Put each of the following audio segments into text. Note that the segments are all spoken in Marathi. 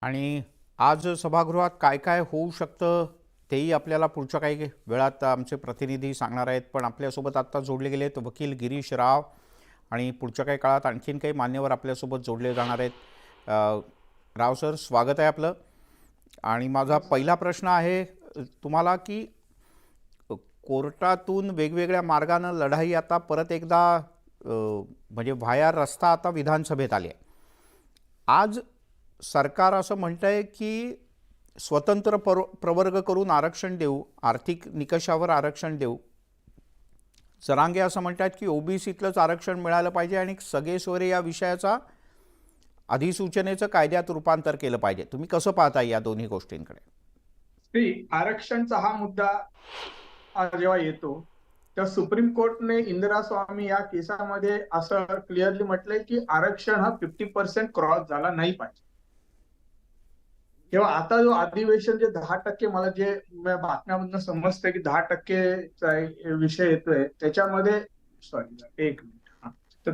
आणि आज सभागृहात काय काय होऊ शकतं तेही आपल्याला पुढच्या काही वेळात आमचे प्रतिनिधी सांगणार आहेत. पण आपल्यासोबत आत्ता जोडले गेलेत वकील गिरीश राव आणि पुढच्या काही काळात आणखीन काही मान्यवर आपल्यासोबत जोडले जाणार आहेत. राव सर, स्वागत आहे आपलं. आणि माझा पहिला प्रश्न आहे तुम्हाला की कोर्टातून वेगवेगळ्या मार्गानं लढाई आता परत एकदा म्हणजे व्हाया रस्ता आता विधानसभेत आली आहे. आज सरकार असं म्हणतंय की स्वतंत्र प्रवर्ग करून आरक्षण देऊ, आर्थिक निकषावर आरक्षण देऊ. जरांगे असं म्हणतात की ओबीसीतलंच आरक्षण मिळालं पाहिजे आणि सगळे सोयरे या विषयाचा अधिसूचनेचं कायद्यात रूपांतर केलं पाहिजे. तुम्ही कसं पाहता या दोन्ही गोष्टींकडे? आरक्षणचा हा मुद्दा जेव्हा येतो तेव्हा सुप्रीम कोर्टने इंदिरा स्वामी या केसामध्ये असं क्लिअरली म्हटलंय की आरक्षण हा 50% क्रॉस झाला नाही पाहिजे. तेव्हा आता जो अधिवेशन जे 10% मला जे बातम्यामधून समजतंय की 10% विषय येतोय त्याच्यामध्ये एक मिनिट तर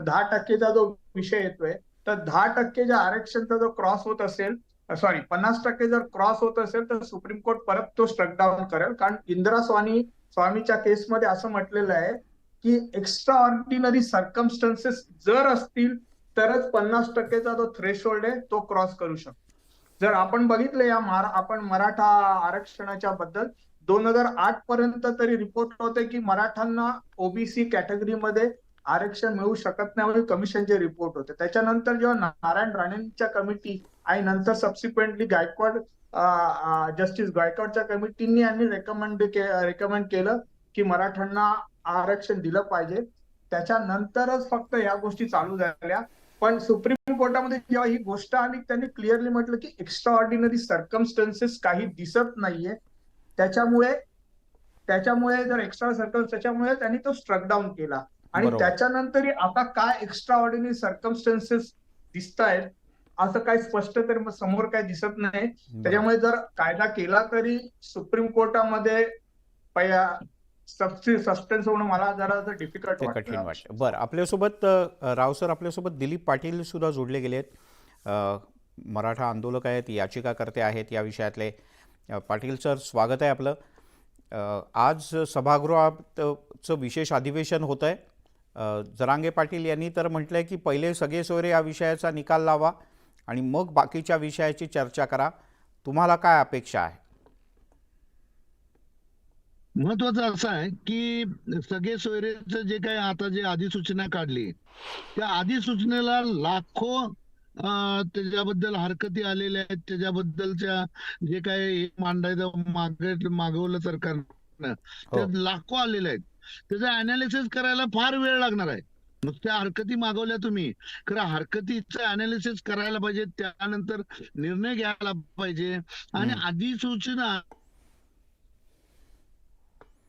10%चा जो विषय येतोय तर 10% जे आरक्षणचा जो क्रॉस होत असेल 50% जर क्रॉस होत असेल तर सुप्रीम कोर्ट परत तो स्ट्रक डाऊन करेल. कारण इंदिरा स्वामीच्या केसमध्ये असं म्हटलेलं आहे की एक्स्ट्रा ऑर्डिनरी सर्कमस्टन्सेस जर असतील तरच 50%चा जो थ्रेशोल्ड आहे तो क्रॉस करू शकतो. जर आपण बघितलं आपण मराठा आरक्षणाच्या बद्दल 2008 पर्यंत तरी रिपोर्ट होते की मराठ्यांना ओबीसी कॅटेगरीमध्ये आरक्षण मिळू शकत नाही म्हणून कमिशनचे रिपोर्ट होते. त्याच्यानंतर जेव्हा नारायण राणेंच्या कमिटी आणि नंतर सबसिक्वेंटली जस्टिस गायकवाडच्या कमिटींनी यांनी रेकमेंड केलं की मराठ्यांना आरक्षण दिलं पाहिजे. त्याच्यानंतरच फक्त या गोष्टी चालू झाल्या. पण सुप्रीम कोर्टामध्ये जेव्हा ही गोष्ट आली त्यांनी क्लिअरली म्हटलं की एक्स्ट्रा ऑर्डिनरी सर्कमस्टन्सेस काही दिसत नाहीये. त्याच्यामुळे जर एक्स्ट्रा त्याच्यामुळे त्यांनी तो स्ट्रक डाऊन केला. आणि त्याच्यानंतर आता काय एक्स्ट्रा ऑर्डिनरी सर्कमस्टन्सेस दिसत आहेत असं काही स्पष्ट तरी समोर काही दिसत नाही. त्याच्यामुळे जर कायदा केला तरी सुप्रीम कोर्टामध्ये सस्पेन्स होणं मला जरा डिफिकल्ट वाटतं. बरं, आपल्यासोबत राव सर, आपल्यासोबत दिलीप पाटील सुद्धा जोडले गेलेत. मराठा आंदोलक आहेत, याचिकाकर्ते आहेत या विषयातले. पाटील सर, स्वागत आहे आपलं. आज सभागृहाचं विशेष अधिवेशन होत आहे. जरांगे पाटील यांनी तर म्हटलंय की पहिले सगळे सोयरे या विषयाचा निकाल लावा आणि मग बाकीच्या विषयाची चर्चा करा. तुम्हाला काय अपेक्षा आहे? महत्वाचं असं आहे की सगळे सोयरेचं जे काही आता जे अधिसूचना काढली त्या अधिसूचनेला लाखो त्याच्याबद्दल हरकती आलेल्या आहेत. त्याच्याबद्दलच्या जे काही मांडायचं मागवलं सरकारनं ते लाखो आलेले आहेत. त्याचं अनालिसिस करायला फार वेळ लागणार आहे. नुसत्या हरकती मागवल्या तुम्ही, खरं हरकतीचं अनालिसिस करायला पाहिजे, त्यानंतर निर्णय घ्यायला पाहिजे. आणि अधिसूचना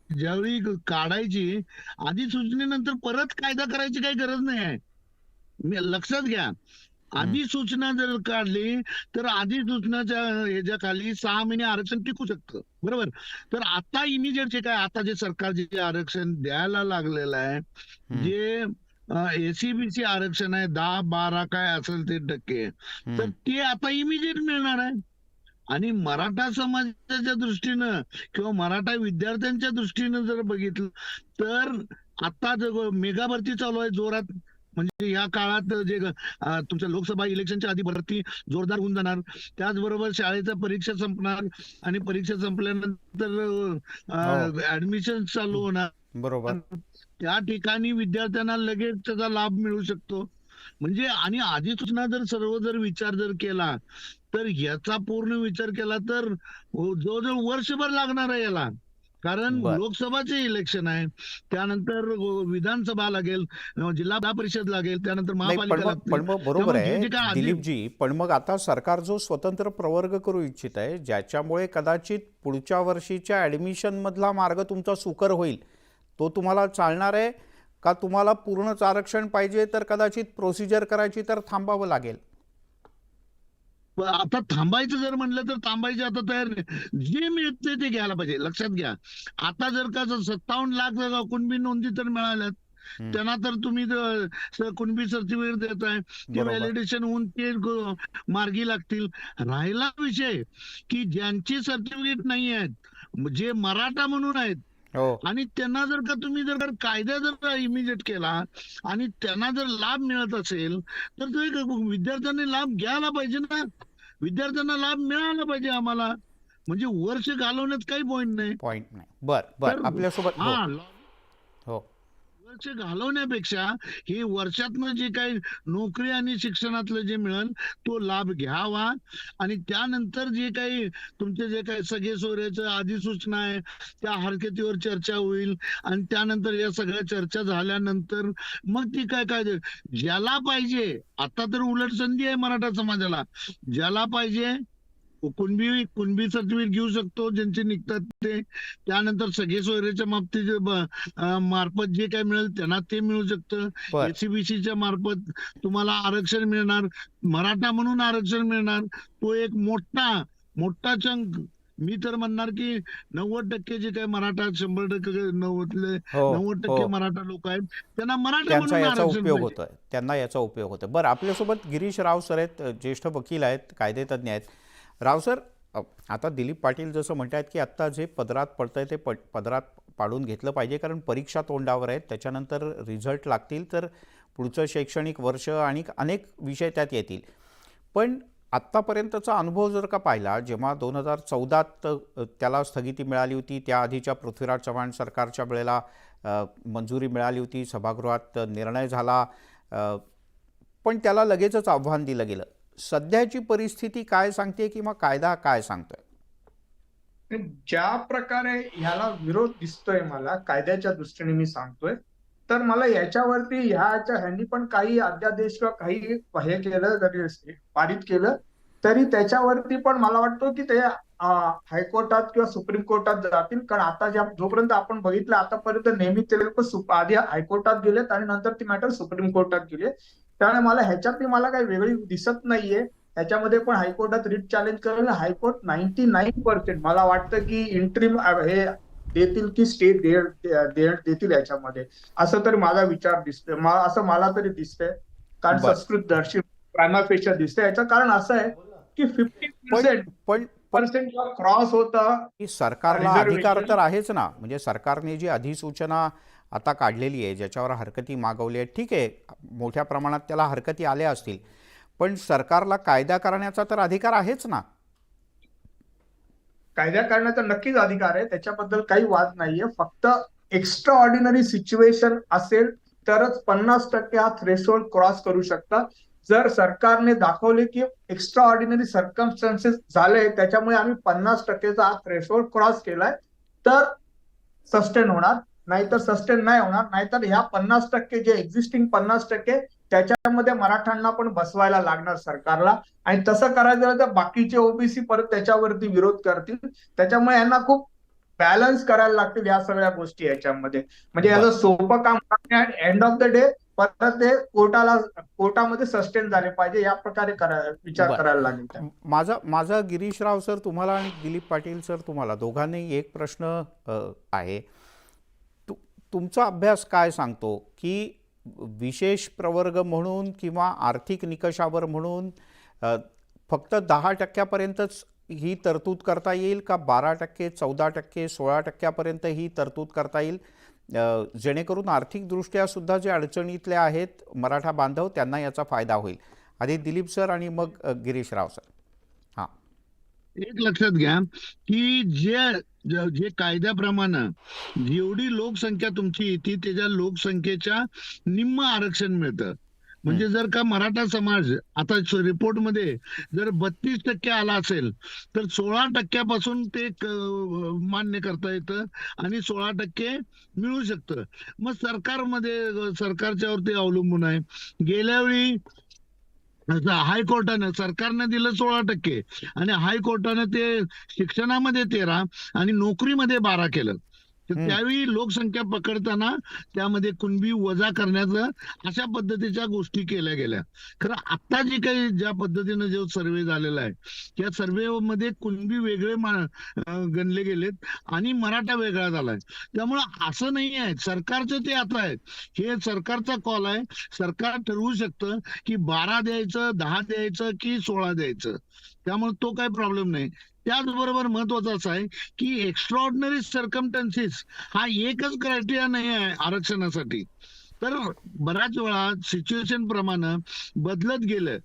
ज्यावेळी काढायची अधिसूचनेनंतर परत कायदा करायची काही गरज नाही आहे. लक्षात घ्या, अधिसूचना जर काढली तर अधिसूचनाच्या ह्याच्या खाली 6 महिने आरक्षण टिकू शकतं, बरोबर. तर आता इमिजिएट जे काय आता जे सरकार जे आरक्षण द्यायला लागलेलं आहे, जे एसीबीसी आरक्षण आहे 10-12 काय असेल ते टक्के, तर ते आता इमिजिएट मिळणार आहे. आणि मराठा समाजाच्या दृष्टीनं किंवा मराठा विद्यार्थ्यांच्या दृष्टीनं जर बघितलं तर आता मेगा भरती चालू आहे जोरात. म्हणजे या काळात जे तुमच्या लोकसभा इलेक्शनच्या आधी भरती जोरदार होऊन जाणार. त्याचबरोबर शाळेच्या परीक्षा संपणार आणि परीक्षा संपल्यानंतर ऍडमिशन चालू होणार, बरोबर. त्या ठिकाणी विद्यार्थ्यांना लगेच त्याचा लाभ मिळू शकतो. म्हणजे आणि अधिसूचना जर विचार केला तर याचा पूर्ण विचार केला तर जवळजवळ वर्षभर लागणार आहे याला. कारण लोकसभाचे इलेक्शन आहे, त्यानंतर विधानसभा लागेल, जिल्हा परिषद लागेल, त्यानंतर महापालिका. पण मग बरोबर आहे दिलीपजी, पण मग आता सरकार जो स्वतंत्र प्रवर्ग करू इच्छित आहे ज्याच्यामुळे कदाचित पुढच्या वर्षीच्या ऍडमिशन मधला मार्ग तुमचा सुकर होईल, तो तुम्हाला चालणार आहे का? तुम्हाला पूर्णच आरक्षण पाहिजे तर कदाचित प्रोसिजर करायची तर थांबावं लागेल. आता थांबायचं जर म्हणलं तर थांबायचं आता तयार नाही. जे मिळते ते घ्यायला पाहिजे. लक्षात घ्या, आता जर का 57 लाख कुणबी नोंदी तर मिळाल्यात, हम्म. त्यांना तर तुम्ही कुणबी सर्टिफिकेट देताय, ते बरोबर. व्हॅलिडेशन होऊन ते मार्गी लागतील. राहिला विषय की ज्यांची सर्टिफिकेट नाही आहेत, जे मराठा म्हणून आहेत, हो आणि त्यांना जर का तुम्ही जर का कायदा जर इमिजिएट केला आणि त्यांना जर लाभ मिळत असेल, तर तो एक विद्यार्थ्यांनी लाभ घ्यायला पाहिजे ना. विद्यार्थ्यांना लाभ मिळाला पाहिजे आम्हाला. म्हणजे वर्ष घालवण्यात काही पॉईंट नाही. पॉईंट नाही. बर तर आपल्यासोबत हो हा, हो वर्ष घालवण्यापेक्षा हे वर्षातनं जे काही नोकरी आणि शिक्षणातलं जे मिळेल तो लाभ घ्यावा. आणि त्यानंतर जे काही तुमचे जे काही सगळे सोयऱ्याचं अधिसूचना आहे त्या हरकतीवर चर्चा होईल. आणि त्यानंतर या सगळ्या चर्चा झाल्यानंतर मग ती काय काय ज्याला पाहिजे, आता तर उलट संधी आहे मराठा समाजाला, ज्याला पाहिजे कुणबी सर्टिफिकेट घेऊ शकतो ज्यांचे निघतात ते. त्यानंतर सगळे सोयऱ्याच्या मार्फत जे काय मिळेल त्यांना ते मिळू शकतं. बर एससीबीसीच्या मार्फत तुम्हाला आरक्षण मिळणार, मराठा म्हणून आरक्षण मिळणार. तो एक मोठा चंक. मी तर म्हणणार की 90% जे काही मराठा, 100% 90 हो 90% हो मराठा लोक आहेत, त्यांना मराठा त्यांचा म्हणून याचा आरक्षण उपयोग पाहिजे. होतोय, त्यांना याचा उपयोग होतोय. बरं आपल्यासोबत गिरीश राव सर आहेत, ज्येष्ठ वकील आहेत, कायदेतज्ञ आहेत. राव सर, आता दिलीप पाटील जसं म्हणतात की आत्ता जे पदरात पडतंय ते पदरात पाडून घेतलं पाहिजे, कारण परीक्षा तोंडावर आहेत, त्याच्यानंतर रिझल्ट लागतील तर पुढचं शैक्षणिक वर्ष आणि अनेक विषय त्यात येतील. पण आत्तापर्यंतचा अनुभव जर का पाहिला, जेव्हा 2014त त्याला स्थगिती मिळाली होती, त्याआधीच्या पृथ्वीराज चव्हाण सरकारच्या वेळेला मंजुरी मिळाली होती, सभागृहात निर्णय झाला, पण त्याला लगेचच आव्हान दिलं गेलं. सध्याची परिस्थिती काय सांगते किंवा कायदा काय सांगतोय? ज्या प्रकारे ह्याला विरोध दिसतोय मला कायद्याच्या दृष्टीने मी सांगतोय, तर मला याच्यावरती ह्यांनी पण काही अध्यादेश किंवा काही हे केलं, जरी पारित केलं तरी त्याच्यावरती पण मला वाटतं की ते हायकोर्टात किंवा सुप्रीम कोर्टात जातील. कारण आता जोपर्यंत आपण बघितलं आतापर्यंत नेहमी ते लोक आधी हायकोर्टात गेलेत आणि नंतर ती मॅटर सुप्रीम कोर्टात गेले. त्यामुळे मला ह्याच्यातली मला काही वेगळी दिसत नाहीये. ह्याच्यामध्ये पण हायकोर्टात रिट चॅलेंज करेल. हायकोर्ट 99% मला वाटतं की इंट्रीम हे देतील की स्टे देतील याच्यामध्ये, असं तरी माझा विचार दिसतोय, असं मला तरी दिसतंय. कारण बर संस्कृत दर्शी प्रायमा फेशिया दिसतंय. याचं कारण असं आहे की पण 50% पण क्रॉस होतं की सरकारला अधिकार तर आहेच ना. म्हणजे सरकारने जी अधिसूचना आता काढलेली आहे, ज्याच्यावर हरकती मागवली आहेत, ठीक आहे, मोठ्या प्रमाणात त्याला हरकती आल्या असतील, पण सरकारला कायदा करण्याचा तर अधिकार आहेच ना. कायदा करण्याचा नक्कीच अधिकार आहे, त्याच्याबद्दल काही वाद नाहीये. फक्त एक्स्ट्रा ऑर्डिनरी सिच्युएशन असेल तरच 50% हा थ्रेशोल्ड क्रॉस करू शकता. जर सरकारने दाखवले की एक्स्ट्रा ऑर्डिनरी सर्कमस्टन्सेस झाले, त्याच्यामुळे आम्ही 50%चा हा थ्रेशोल्ड क्रॉस केलाय, तर सस्टेन होणार, नाहीतर सस्टेन नाही होणार. नाहीतर ह्या 50% जे एक्झिस्टिंग 50% त्याच्यामध्ये मराठ्यांना पण बसवायला लागणार सरकारला. आणि तसं करायचं झालं तर बाकीचे ओबीसी परत त्याच्यावरती विरोध करतील. त्याच्यामुळे यांना खूप बॅलन्स करायला लागतील या सगळ्या गोष्टी याच्यामध्ये. म्हणजे याचं सोपं काम एंड ऑफ द डे परत ते कोर्टामध्ये सस्टेन झाले पाहिजे, या प्रकारे विचार करायला लागेल. माझा गिरीशराव सर तुम्हाला आणि दिलीप पाटील सर तुम्हाला दोघांनी एक प्रश्न आहे. तुमचा अभ्यास काय सांगतो की विशेष प्रवर्ग म्हणून किंवा आर्थिक निकषावर म्हणून फक्त 10%पर्यंतच ही तरतूद करता येईल का 12%, 14%, 16%पर्यंत ही तरतूद करता येईल, जेणेकरून आर्थिकदृष्ट्या सुद्धा जे अडचणीतले आहेत मराठा बांधव त्यांना याचा फायदा होईल? आधी दिलीप सर आणि मग गिरीशराव सर. हां, एक लक्षात घ्या की जे कायद्याप्रमाणे जेवढी लोकसंख्या तुमची येते त्याच्या लोकसंख्येच्या निम्म आरक्षण मिळतं. म्हणजे जर का मराठा समाज आता रिपोर्टमध्ये जर 32% आला असेल तर 16% ते मान्य करता येतं आणि 16% मिळू शकतं. मग सरकारच्यावरती अवलंबून आहे. गेल्या वेळी हायकोर्टानं सरकारनं दिलं 16% आणि हायकोर्टानं ते शिक्षणामध्ये 13 आणि नोकरीमध्ये 12 केलं. तर हम्म. त्यावेळी लोकसंख्या पकडताना त्यामध्ये कुणबी वजा करण्याचं अशा पद्धतीच्या गोष्टी केल्या गेल्या. खरं आता जे काही ज्या पद्धतीनं जो सर्वे झालेला आहे त्या सर्वे मध्ये कुणबी वेगळे गणले गेलेत आणि मराठा वेगळा झालाय. त्यामुळं असं नाही आहे, सरकारचं ते आता आहे, हे सरकारचा कॉल आहे. सरकार ठरवू शकतं की 12 द्यायचं, 10 द्यायचं की 16 द्यायचं. त्यामुळे तो काही प्रॉब्लेम नाही. त्याचबरोबर महत्वाचं असं आहे की एक्स्ट्रॉर्डिनरी सर्कमस्टन्सेस हा एकच क्रायटेरिया नाही आहे आरक्षणासाठी. तर बऱ्याच वेळा सिच्युएशन प्रमाणे बदलत गेलं.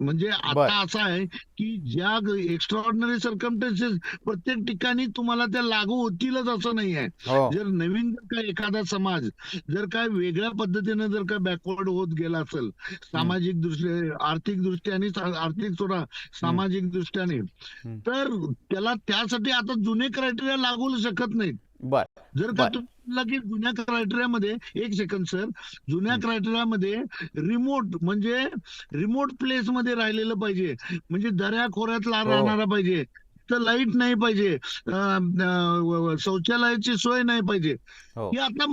म्हणजे बर आता असं आहे की ज्या एक्स्ट्रॉर्डिनरी सर्कमस्टन्सेस प्रत्येक ठिकाणी तुम्हाला त्या लागू होतीलच असं नाही आहे. हो जर नवीन जर का एखादा समाज जर काय वेगळ्या पद्धतीने जर का बॅकवर्ड होत गेला असेल सामाजिक दृष्ट्या, आर्थिक दृष्ट्याने, आर्थिक सोडा सामाजिक दृष्ट्याने, हम्म. तर त्याला त्यासाठी आता जुने क्रायटेरिया लागू शकत नाहीत. बर जर का बर तुम्ही म्हटलं की जुन्या क्रायटेरियामध्ये, एक सेकंड सर, जुन्या क्रायटेरियामध्ये रिमोट म्हणजे रिमोट प्लेस मध्ये राहिलेलं पाहिजे, म्हणजे दऱ्या खोऱ्यात हो राहणारा पाहिजे, तर लाईट नाही पाहिजे, शौचालयाची सोय नाही पाहिजे. हो ही आता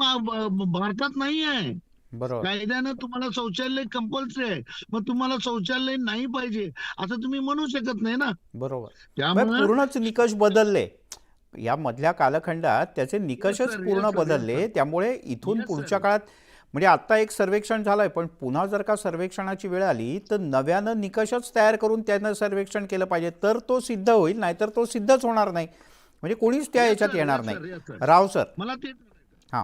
भारतात नाही आहे. बरोबर. कायद्यानं तुम्हाला शौचालय कंपल्सरी आहे, मग तुम्हाला शौचालय नाही पाहिजे असं तुम्ही म्हणू शकत नाही ना. बरोबर. त्यामुळं पूर्णच निकष बदलले या मधल्या कालखंडात, त्याचे निकषच सर, पूर्ण yes, sir, yes, बदलले. त्यामुळे इथून Yes, पुढच्या sir. काळात म्हणजे आता एक सर्वेक्षण झालंय, पण पुन्हा जर का सर्वेक्षणाची वेळ आली तर नव्यानं निकषच तयार करून त्यानं सर्वेक्षण केलं पाहिजे, तर तो सिद्ध होईल, नाहीतर तो सिद्धच होणार नाही. म्हणजे कोणीच त्या Yes, याच्यात sir, येणार yes, नाही. sir, yes, sir. राव सर. मला ते हां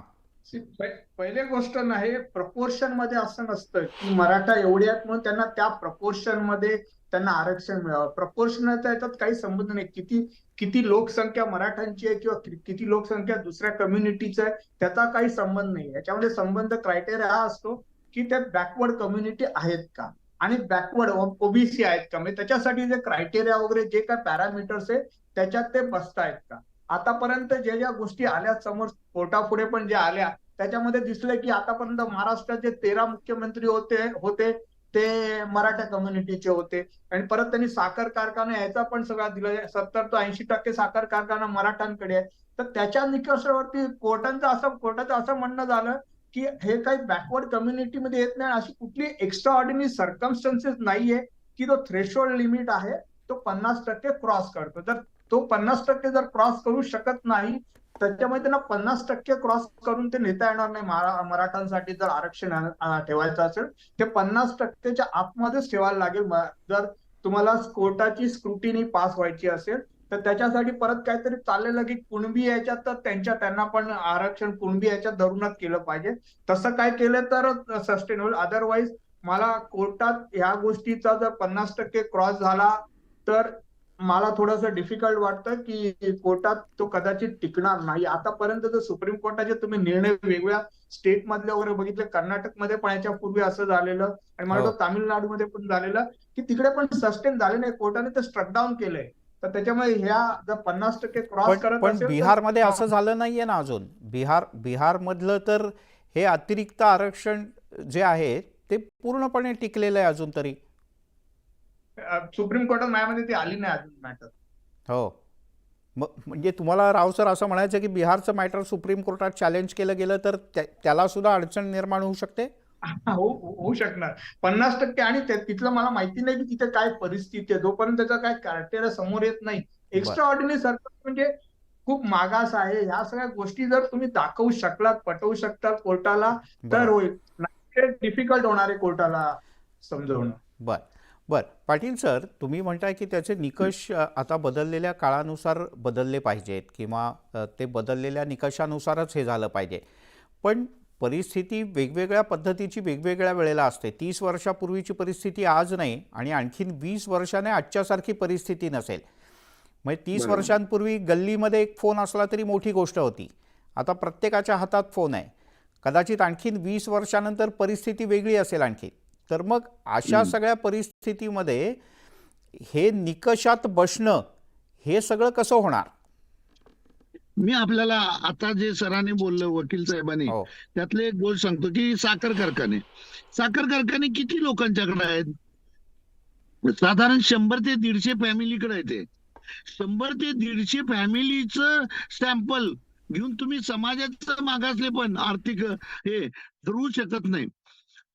पहिले गोष्ट नाही, प्रपोर्शन मध्ये असं नसतं की मराठा एवढे आहेत म्हणून त्यांना त्या प्रपोर्शन मध्ये त्यांना आरक्षण मिळावं. प्रपोर्शनचा याच्यात काही संबंध नाही. किती किती लोकसंख्या मराठ्यांची आहे किंवा किती लोकसंख्या दुसऱ्या कम्युनिटीची आहे त्याचा काही संबंध नाही. याच्यामध्ये संबंध क्रायटेरिया हा असतो की त्या बॅकवर्ड कम्युनिटी आहेत का आणि बॅकवर्ड ओबीसी आहेत का, म्हणजे त्याच्यासाठी जे क्रायटेरिया वगैरे जे काय पॅरामीटर्स आहे त्याच्यात ते बसतायत का. आतापर्यंत ज्या गोष्टी आल्या समोर कोर्टापुढे पण ज्या आल्या त्याच्यामध्ये दिसलं की आतापर्यंत महाराष्ट्रात जे 13 मुख्यमंत्री होते ते मराठा कम्युनिटीचे होते. आणि परत त्यांनी साखर कारखाना याचा पण सगळा दिला, 70 ते 80% साखर कारखाना मराठ्यांकडे आहे. तर त्याच्या निकषावरती कोर्टाचं असं म्हणणं झालं की हे काही बॅकवर्ड कम्युनिटीमध्ये येत नाही. अशी कुठली एक्स्ट्रा ऑर्डिनरी सर्कमस्टन्सेस नाहीये की तो थ्रेशोल्ड लिमिट आहे तो 50% क्रॉस करतो. जर तो 50% जर क्रॉस करू शकत नाही त्याच्यामुळे त्यांना 50% क्रॉस करून ते नेता येणार नाही. मराठ्यांसाठी जर आरक्षण ठेवायचं असेल ते 50%च्या आतमध्येच ठेवायला लागेल. जर तुम्हाला कोर्टाची स्क्रुटिनी पास व्हायची असेल तर त्याच्यासाठी परत काहीतरी चाललेलं की कुणबी याच्यात तर त्यांना पण आरक्षण कुणबी याच्यात धरूनच केलं पाहिजे. तसं काय केलं तर सस्टेन होईल. अदरवाईज मला कोर्टात ह्या गोष्टीचा जर 50% क्रॉस झाला तर मला थोडंसं डिफिकल्ट वाटतं की कोर्टात तो कदाचित टिकणार नाही. आतापर्यंत जर सुप्रीम कोर्टाचे तुम्ही निर्णय वेगवेगळ्या स्टेट मधले वगैरे बघितले, कर्नाटकमध्ये पण याच्या पूर्वी असं झालेलं आणि मला वाटतं तामिळनाडूमध्ये पण झालेलं की तिकडे पण सस्टेन झाले नाही, कोर्टाने ते स्ट्रक डाऊन केलंय. तर त्याच्यामुळे ह्या जर 50% क्रॉस करत पण असेल बिहारमध्ये असं झालं नाहीये ना अजून. बिहारमधलं तर हे अतिरिक्त आरक्षण जे आहे ते पूर्णपणे टिकलेलं आहे अजून तरी. सुप्रीम कोर्टात माझ्यामध्ये ती आली नाही अजून मॅटर. हो, म्हणजे तुम्हाला राव सर असं म्हणायचं की बिहारचं मॅटर सुप्रीम कोर्टात चॅलेंज केलं गेलं तर त्याला सुद्धा अडचण निर्माण होऊ शकते. होऊ शकणार 50%. आणि तिथलं मला माहिती नाही की तिथे काय परिस्थिती आहे जोपर्यंत त्याचा काय क्रायटेरिया समोर येत नाही. एक्स्ट्रा ऑर्डिनरी सरकार म्हणजे खूप मागास आहे. ह्या सगळ्या गोष्टी जर तुम्ही दाखवू शकलात, पटवू शकतात कोर्टाला तर होईल, नाही डिफिकल्ट होणार आहे कोर्टाला समजवणं. बर पाटील सर, तुम्ही म्हणताय की त्याचे निकष आता बदललेल्या काळानुसार बदलले पाहिजेत किंवा ते बदललेल्या निकषानुसारच हे झालं पाहिजे. पण परिस्थिती वेगवेगळ्या पद्धतीची वेगवेगळ्या वेळेला असते. 30 वर्षापूर्वीची परिस्थिती आज नाही आणि आणखीन 20 वर्षाने आजच्यासारखी परिस्थिती नसेल. म्हणजे 30 वर्षांपूर्वी गल्लीमध्ये एक फोन असला तरी मोठी गोष्ट होती. आता प्रत्येकाच्या हातात फोन आहे. कदाचित आणखीन 20 वर्षानंतर परिस्थिती वेगळी असेल आणखी. तर मग अशा सगळ्या परिस्थितीमध्ये हे निकषात बसणं हे सगळं कसं होणार? मी आपल्याला आता जे सरांनी बोललं वकील साहेबांनी त्यातले एक गोष्ट सांगतो की साखर कारखाने किती लोकांच्याकडे आहेत? साधारण 100 ते 150 फॅमिलीकडे आहे. ते 100 ते 150 फॅमिलीचं सॅम्पल घेऊन तुम्ही समाजाचं मागासले पण आर्थिक हे ठरवू शकत नाही.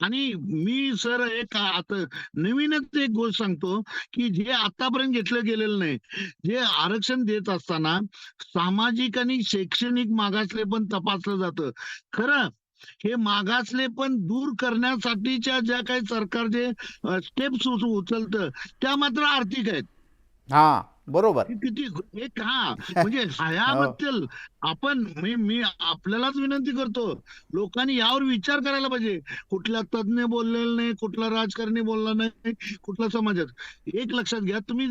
आणि मी सर एक आता नवीनच एक गोष्ट सांगतो की जे आतापर्यंत घेतलं गेलेलं नाही, जे आरक्षण देत असताना सामाजिक आणि शैक्षणिक मागासले पण तपासलं जातं. खरं हे मागासले पण दूर करण्यासाठीच्या ज्या काही सरकार जे स्टेप्स उचलतं त्या मात्र आर्थिक आहेत. हां, बरोबर. हे किती एक म्हणजे हो. ह्याबद्दल आपण मी आपल्यालाच विनंती करतो, लोकांनी यावर विचार करायला पाहिजे. कुठला तज्ञ बोललेला नाही, कुठला राजकारणी बोलला नाही, कुठला समाजात एक लक्षात घ्या, तुम्ही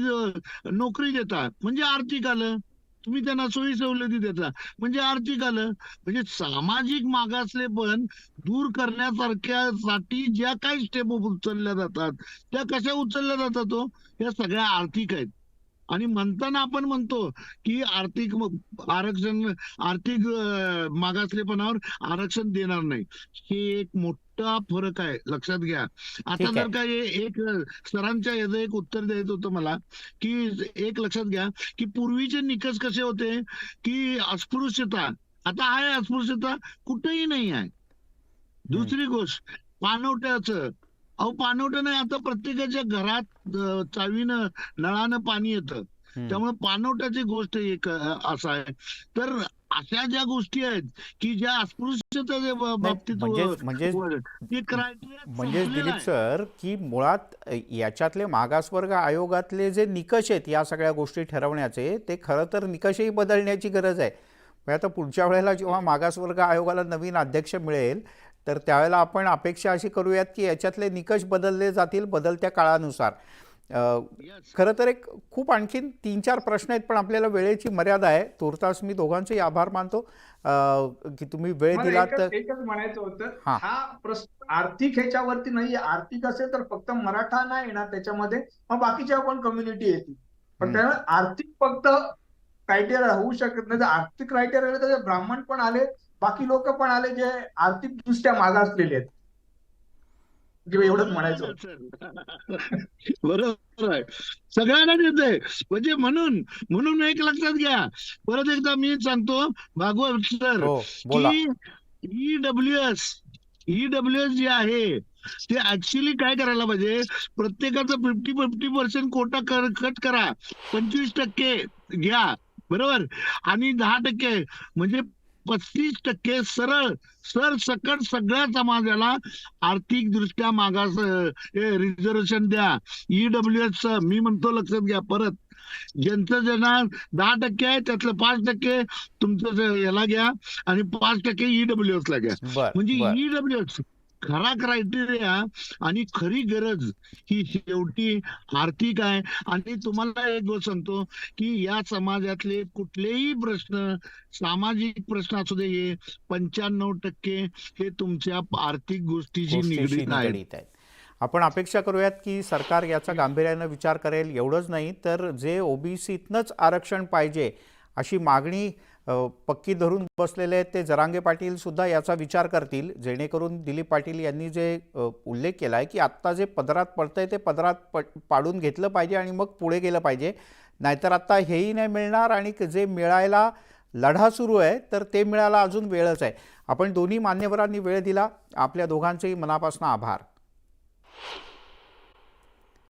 नोकरी देता म्हणजे आर्थिक आलं, तुम्ही त्यांना सोयी सवलती देता म्हणजे आर्थिक आलं. म्हणजे सामाजिक मागासले पण दूर करण्यासारख्यासाठी ज्या काही स्टेप उचलल्या जातात त्या कशा उचलल्या जातात तो या सगळ्या आर्थिक आहेत. आणि म्हणताना आपण म्हणतो की आरक्षण आर्थिक मागासलेपणावर आरक्षण देणार नाही. हे एक मोठा फरक आहे, लक्षात घ्या. आता ठीक जर आहे. का एक सरांच्या याचं एक उत्तर द्यायचं होतं मला, की एक लक्षात घ्या की पूर्वीचे निकष कसे होते की अस्पृश्यता, आता आहे अस्पृश्यता कुठेही नाही आहे. हं, दुसरी गोष्ट पाणवठ्याचं, अहो पाणवठं नाही, आता प्रत्येकाच्या घरात चावीनं नळानं पाणी येतं. हं. त्यामुळे पाणवठ्याची गोष्ट एक असं आहे. तर अशा ज्या गोष्टी आहेत की ज्या अस्पृश्यतेच्या नाही बाबतीत म्हणजेच म्हणजेच ते क्रायटेरिया म्हणजेच संपलेला दिलीप आहे. सर, की मुळात याच्यातले मागासवर्ग आयोगातले जे निकष आहेत या सगळ्या गोष्टी ठरवण्याचे, ते खरं तर निकषही बदलण्याची गरज आहे. म्हणजे आता पुढच्या वेळेला जेव्हा मागासवर्ग आयोगाला नवीन अध्यक्ष मिळेल, तर त्यावेळेला आपण अपेक्षा अशी करूयात की याच्यातले निकष बदलले जातील बदलत्या काळानुसार. Yes. खरं तर एक खूप आणखीन 3-4 प्रश्न आहेत, पण आपल्याला वेळेची मर्यादा आहे. तूर्तास मी दोघांचेही आभार मानतो की तुम्ही वेळ मला दिलात तर. एकच म्हणायचं होतं, हां. हा प्रश्न आर्थिक ह्याच्यावरती नाही. आर्थिक असेल तर फक्त मराठा नाही येणार त्याच्यामध्ये, मग बाकीच्या पण कम्युनिटी येतील. पण हं. त्यामुळे आर्थिक फक्त क्रायटेरिया होऊ शकत नाही. जर आर्थिक क्रायटेरिया तर ब्राह्मण पण आले, बाकी लोक पण आले जे आर्थिक दृष्ट्या मागासलेले आहेत. म्हणजे एवढंच बरोबर आहे म्हणायचं ना होतं. सर. बरोबर आहे. सगळ्यांना देते. म्हणजे म्हणून म्हणून एक लक्षात घ्या, परत एकदा मी सांगतो भागवत सर, हो, की बोला. ईडब्ल्यूएस ईडब्ल्यूएस जे आहे ते ऍक्च्युली काय करायला पाहिजे, प्रत्येकाचं 50% कोटा कट करा, 25% घ्या, बरोबर, आणि 10% म्हणजे 35% सरळ सरसकट सगळ्या समाजाला आर्थिक दृष्ट्या मागास रिझर्वेशन द्या. ईडब्ल्यूएस मी म्हणतो, लक्षात घ्या परत, ज्यांना 10% आहे त्यातलं 5% तुमचं याला घ्या आणि 5% ईडब्ल्यूएस ला घ्या. बर म्हणजे बर. ईडब्ल्यूएस खरा क्रायटेरिया आणि खरी गरज ही शेवटी आर्थिक आहे. आणि तुम्हाला एक गोष्ट सांगतो की या समाजातले कुठलेही प्रश्न, सामाजिक प्रश्न असू दे, हे 95% हे तुमच्या आर्थिक गोष्टीशी गोष्टीशी निगडीत आहेत. निगडीत आहेत. आपण अपेक्षा करूयात की सरकार याचा गांभीर्यानं विचार करेल. एवढंच नाही तर जे ओबीसीतनंच आरक्षण पाहिजे अशी मागणी पक्की धरून बसलेले आहेत ते जरांगे पाटील सुद्धा याचा विचार करतील, जेणेकरून दिलीप पाटील यांनी जे उल्लेख केला आहे की आत्ता जे पदरात पडतंय ते पदरात पाडून घेतलं पाहिजे आणि मग पुढे गेलं पाहिजे. नाहीतर आता हेही नाही मिळणार आणि जे मिळायला लढा सुरू आहे तर ते मिळायला अजून वेळच आहे. आपण दोन्ही मान्यवरांनी वेळ दिला. आपल्या दोघांचेही मनापासून आभार.